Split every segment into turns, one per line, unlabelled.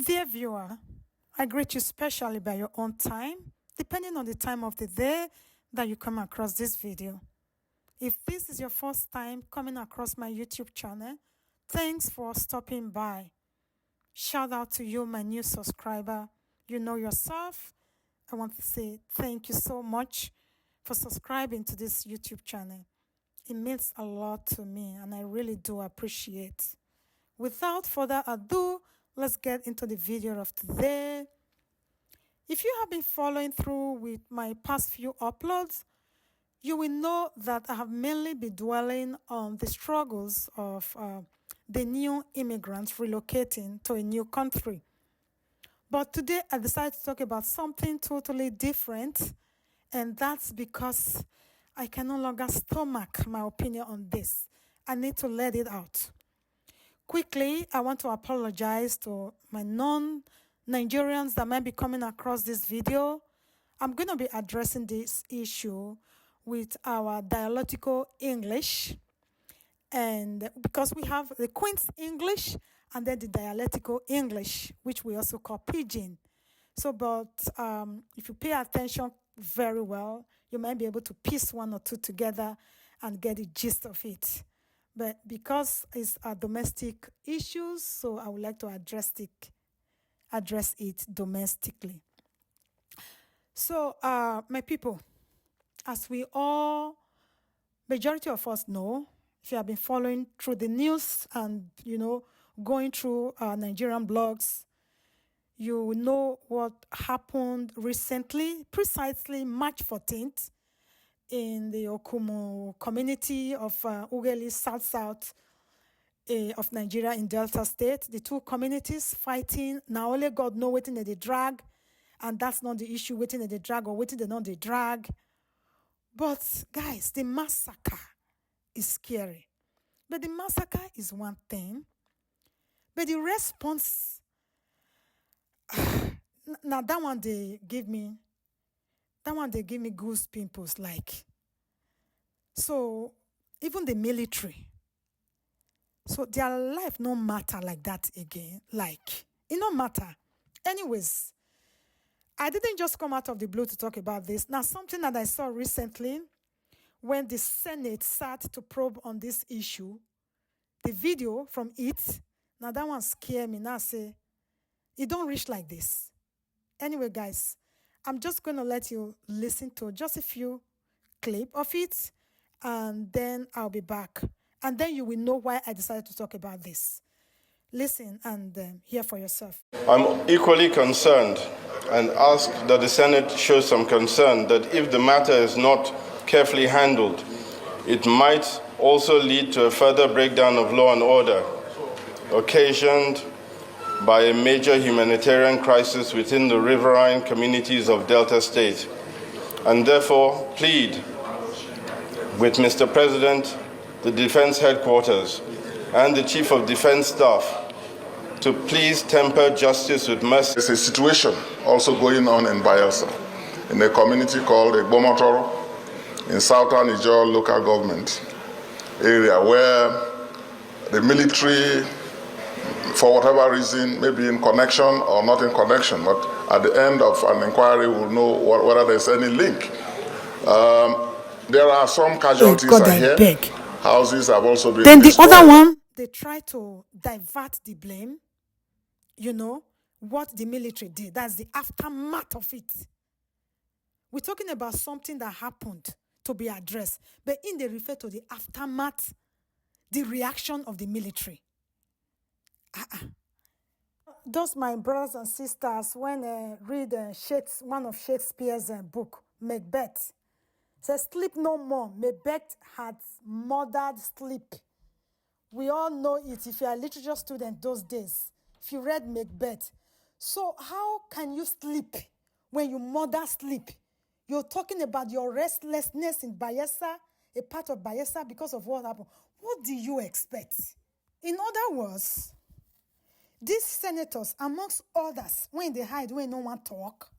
Dear viewer, I greet you specially by your own time, depending on the time of the day that you come across this video. If this is your first time coming across my YouTube channel, thanks for stopping by. Shout out to you, my new subscriber. You know yourself. I want to say thank you so much for subscribing to this YouTube channel. It means a lot to me and I really do appreciate. Without further ado, let's get into the video of today. If you have been following through with my past few uploads, you will know that I have mainly been dwelling on the struggles of the new immigrants relocating to a new country. But today I decided to talk about something totally different, and that's because I can no longer stomach my opinion on this. I need to let it out. Quickly, I want to apologize to my non-Nigerians that might be coming across this video. I'm going to be addressing this issue with our dialectical English, and because we have the Queen's English and then the dialectical English, which we also call Pidgin. So, but if you pay attention very well, you might be able to piece one or two together and get the gist of it. But because it's a domestic issues, so I would like to address it domestically. So, my people, as we all, majority of us know, if you have been following through the news and, going through Nigerian blogs, you know what happened recently, precisely March 14th, in the Okumu community of Ugeli, south of Nigeria in Delta State. The two communities fighting. Now only God know waiting at the drag, and that's not the issue, waiting at the drag or waiting not the drag. But guys, the massacre is scary. But the massacre is one thing. But the response, now that one they give me goose pimples, like. So even the military, so their life no matter like that again. Like, it no matter. Anyways, I didn't just come out of the blue to talk about this. Now, something that I saw recently when the Senate sat to probe on this issue, the video from it, now that one scared me. Now I say, it don't reach like this. Anyway, guys, I'm just going to let you listen to just a few clip of it, and then I'll be back. And then you will know why I decided to talk about this. Listen and hear for yourself.
I'm equally concerned and ask that the Senate show some concern that if the matter is not carefully handled, it might also lead to a further breakdown of law and order, occasioned by a major humanitarian crisis within the riverine communities of Delta State, and therefore plead with Mr. President, the Defense Headquarters, and the Chief of Defense Staff to please temper justice with mercy.
There's a situation also going on in Bayelsa, in a community called Egbomotor, in southern Ijaw local government area, where the military, for whatever reason, maybe in connection or not in connection, but at the end of an inquiry we'll know whether there's any link. There are some casualties here. Houses have also been
Then
destroyed.
The other one, they try to divert the blame, what the military did. That's the aftermath of it. We're talking about something that happened to be addressed, but in they refer to the aftermath, the reaction of the military. Those my brothers and sisters, when read one of Shakespeare's book, Macbeth, says, sleep no more. Macbeth had murdered sleep. We all know it if you're a literature student those days. If you read Macbeth. So how can you sleep when you murder sleep? You're talking about your restlessness in Bayelsa, a part of Bayelsa, because of what happened. What do you expect? In other words, these senators, amongst others, when they hide, when no one talk,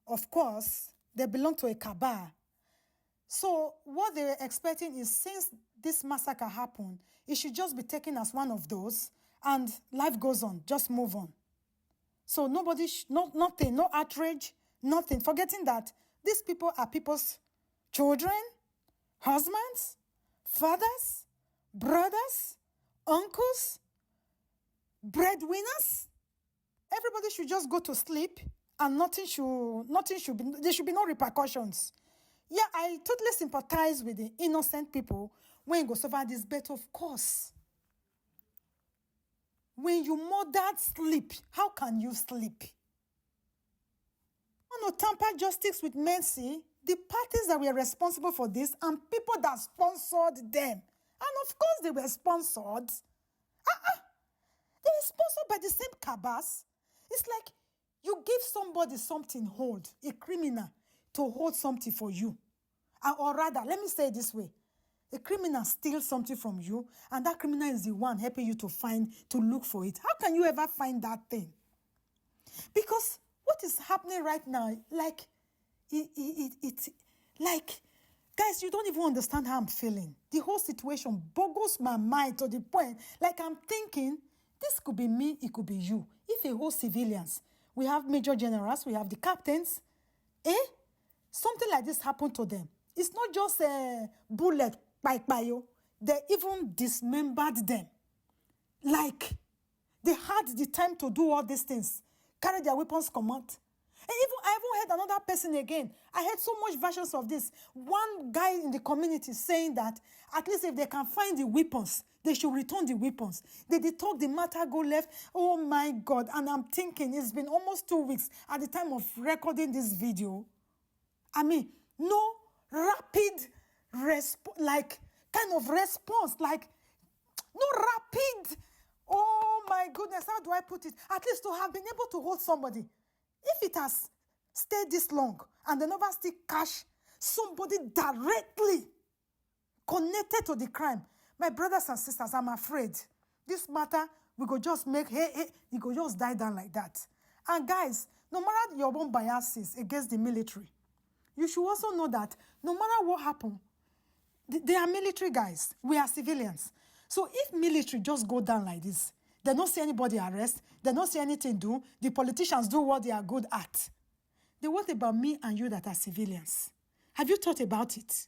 of course, they belong to a cabal. So what they were expecting is, since this massacre happened, it should just be taken as one of those, and life goes on, just move on. So nobody, nothing, no outrage, nothing. Forgetting that these people are people's children, husbands, fathers, brothers, uncles, breadwinners. Everybody should just go to sleep and nothing should be, there should be no repercussions. Yeah, I totally sympathize with the innocent people when you go suffer this, but of course, when you murdered sleep, how can you sleep? Want to tamper justice with mercy, the parties that were responsible for this and people that sponsored them. And of course they were sponsored. They were sponsored by the same cabas. It's like you give somebody something, hold, a criminal, to hold something for you. Or rather, let me say it this way. A criminal steals something from you, and that criminal is the one helping you to look for it. How can you ever find that thing? Because what is happening right now, like, like, guys, you don't even understand how I'm feeling. The whole situation boggles my mind to the point, like I'm thinking, this could be me, it could be you. If a whole civilians, we have major generals, we have the captains, something like this happened to them. It's not just a bullet, they even dismembered them. Like, they had the time to do all these things, carry their weapons command. And I even heard another person again. I heard so much versions of this. One guy in the community saying that at least if they can find the weapons, they should return the weapons. They talk, the matter go left. Oh my God. And I'm thinking it's been almost 2 weeks at the time of recording this video. I mean, no rapid response, like kind of response, like no rapid. Oh my goodness, how do I put it? At least to have been able to hold somebody. If it has stayed this long and they never still catch somebody directly connected to the crime, my brothers and sisters, I'm afraid this matter, we go just make, you go just die down like that. And guys, no matter your own biases against the military, you should also know that no matter what happens, they are military guys. We are civilians. So if military just go down like this, they don't see anybody arrest, they don't see anything do, the politicians do what they are good at. Then what about me and you that are civilians? Have you thought about it?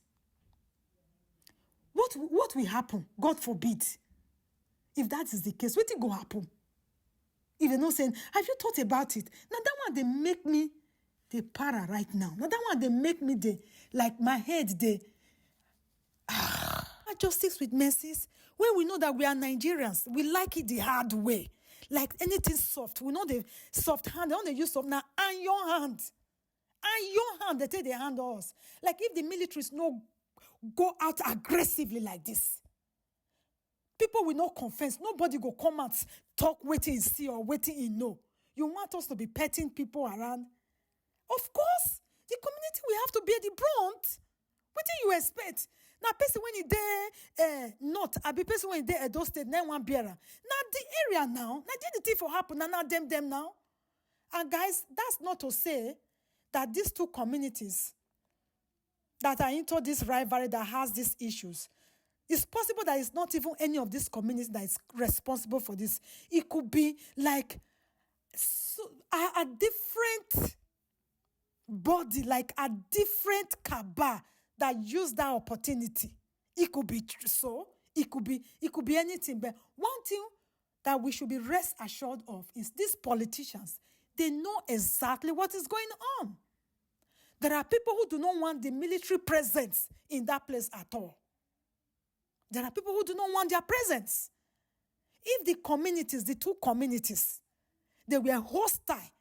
What will happen, God forbid, if that is the case? What will go happen? If you're not saying, have you thought about it? Now that one, they make me the para right now. Now that one, they make me like my head, justice with mercies, when we know that we are Nigerians, we like it the hard way. Like anything soft, we know the soft hand, they don't use soft now, and your hand. And your hand, they take their hand on us. Like if the militaries no go out aggressively like this, people will not confess. Nobody go come out, talk, waiting, see, or waiting, know. You want us to be petting people around? Of course, the community will have to bear the brunt. What do you expect? Now, person when you there, not, I be person when you there, those state, now one bearer. Now, the area now, the thing for happen, now them now. And guys, that's not to say that these two communities that are into this rivalry that has these issues, it's possible that it's not even any of these communities that is responsible for this. It could be like a different body, like a different cabal that use that opportunity. It could be so, it could be anything. But one thing that we should be rest assured of is these politicians, they know exactly what is going on. There are people who do not want the military presence in that place at all. There are people who do not want their presence. If the communities, the two communities, they were hostile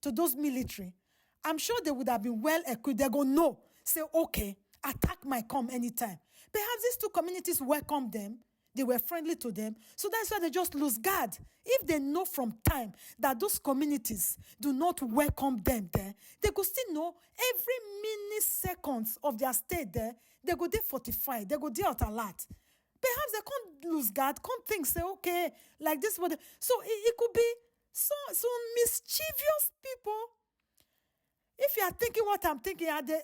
to those military, I'm sure they would have been well equipped. They go, no, say, okay, attack might come anytime. Perhaps these two communities welcomed them. They were friendly to them. So that's why they just lose guard. If they know from time that those communities do not welcome them there, they could still know every milliseconds of their stay there, they go there fortified, they go there out a lot. Perhaps they can't lose guard, can't think, say, okay, like this. So it could be so mischievous people. If you are thinking what I'm thinking, are they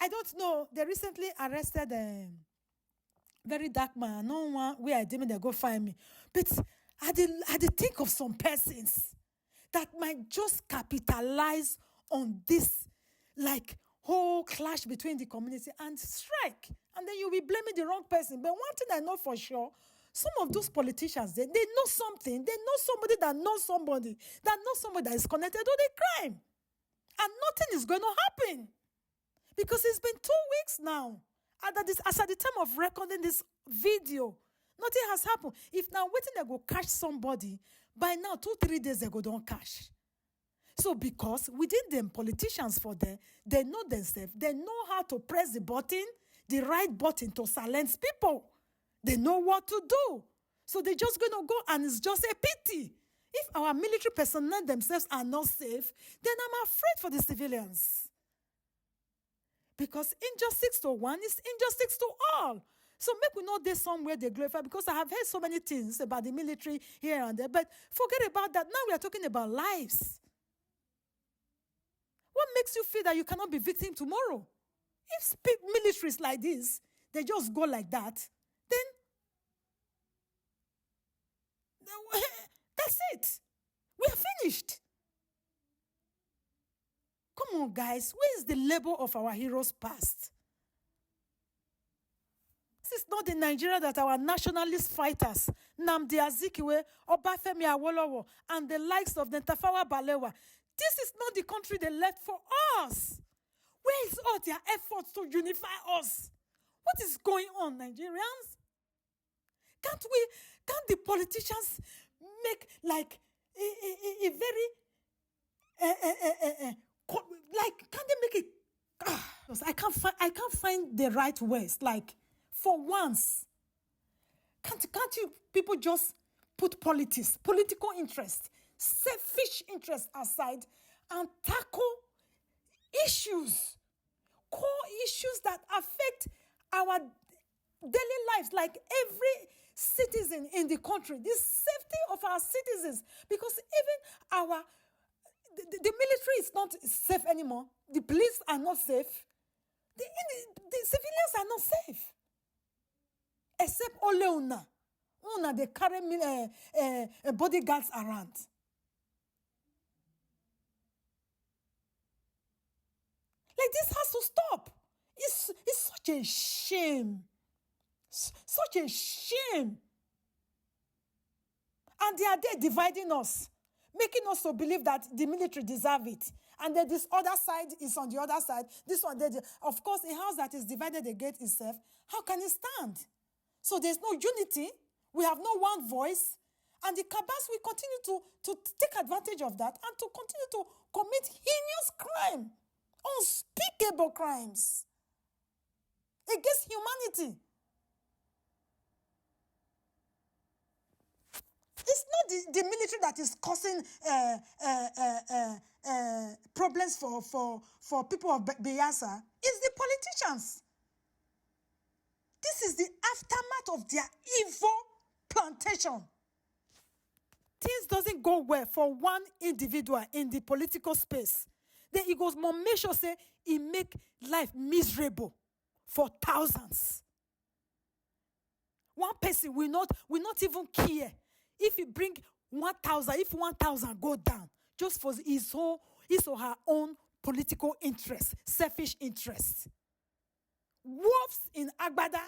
I don't know. They recently arrested a very dark man. No one where I didn't they go find me. But I did think of some persons that might just capitalize on this, like, whole clash between the community and strike. And then you'll be blaming the wrong person. But one thing I know for sure, some of those politicians, they know something. They know somebody that knows somebody that is connected to the crime. And nothing is going to happen. Because it's been 2 weeks now. As at the time of recording this video, nothing has happened. If now waiting they go catch somebody, by now 2-3 days they go don't catch. So because within them politicians for them, they know themselves, they know how to press the right button to silence people. They know what to do. So they're just going to go, and it's just a pity. If our military personnel themselves are not safe, then I'm afraid for the civilians. Because injustice to one is injustice to all. So make we know this somewhere they glorify, because I have heard so many things about the military here and there. But forget about that. Now we are talking about lives. What makes you feel that you cannot be victim tomorrow? If military is like this, they just go like that, then that's it. We are finished. Come on, guys. Where is the labor of our heroes past? This is not the Nigeria that our nationalist fighters, Nnamdi Azikiwe, Obafemi Awolowo, and the likes of Tafawa Balewa, this is not the country they left for us. Where is all their efforts to unify us? What is going on, Nigerians? Can't the politicians make like a very, like, can't they make it, I can't find the right words, like, for once, can't you people just put politics, political interest, selfish interest aside and tackle issues, core issues that affect our daily lives, like every citizen in the country, the safety of our citizens, because even the military is not safe anymore, the police are not safe, the civilians are not safe. Except only una they carry bodyguards around. Like, this has to stop. It's such a shame. Such a shame. And they are there dividing us, making us to believe that the military deserve it. And then this other side is on the other side. This one, of course, a house that is divided against itself, how can it stand? So there's no unity. We have no one voice. And the cabals will continue to take advantage of that and to continue to commit heinous crime, unspeakable crimes against humanity. It's not the military that is causing problems for people of Biafra. It's the politicians. This is the aftermath of their evil plantation. Things doesn't go well for one individual in the political space. Then he goes more make sure say he make life miserable for thousands. One person will not even care if he bring 1,000, if 1,000 go down, just for his or her own political interest, selfish interest. Wolves in Agbada.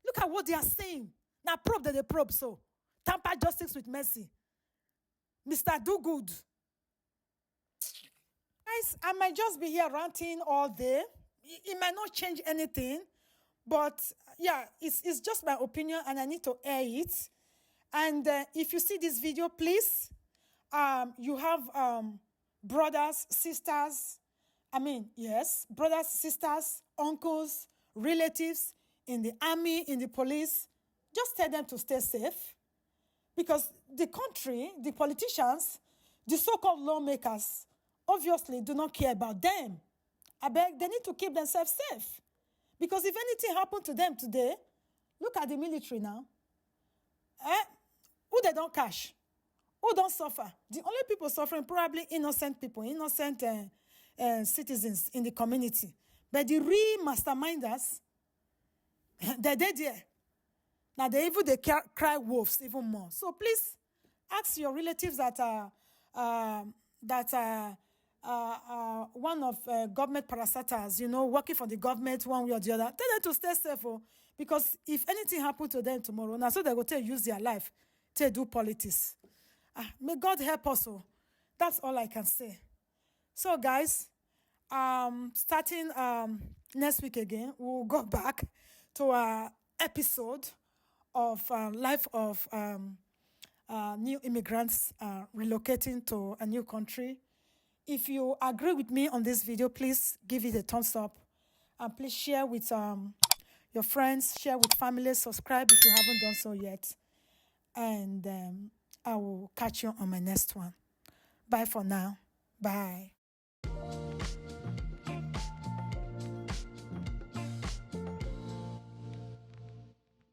Look at what they are saying. Now probe that they probe so. Tamper justice with mercy. Mr. Do Good. Guys, I might just be here ranting all day. It might not change anything. But yeah, it's just my opinion and I need to air it. And if you see this video, please, you have brothers, sisters, brothers, sisters, uncles, relatives in the army, in the police. Just tell them to stay safe. Because the country, the politicians, the so-called lawmakers, obviously do not care about them. I beg, they need to keep themselves safe. Because if anything happened to them today, look at the military now. Who they don't catch? Who don't suffer? The only people suffering, probably innocent people, innocent citizens in the community. But the real masterminders, they're there. Now they even they cry wolves even more. So please ask your relatives that are one of government parasites, working for the government one way or the other. Tell them to stay safe, because if anything happen to them tomorrow, now so they go to use their life to do politics. May God help us. That's all I can say. So guys, starting next week again, we'll go back to our episode of life of new immigrants relocating to a new country. If you agree with me on this video, please give it a thumbs up, and please share with your friends, share with family, subscribe if you haven't done so yet, and I will catch you on my next one. Bye for now. Bye.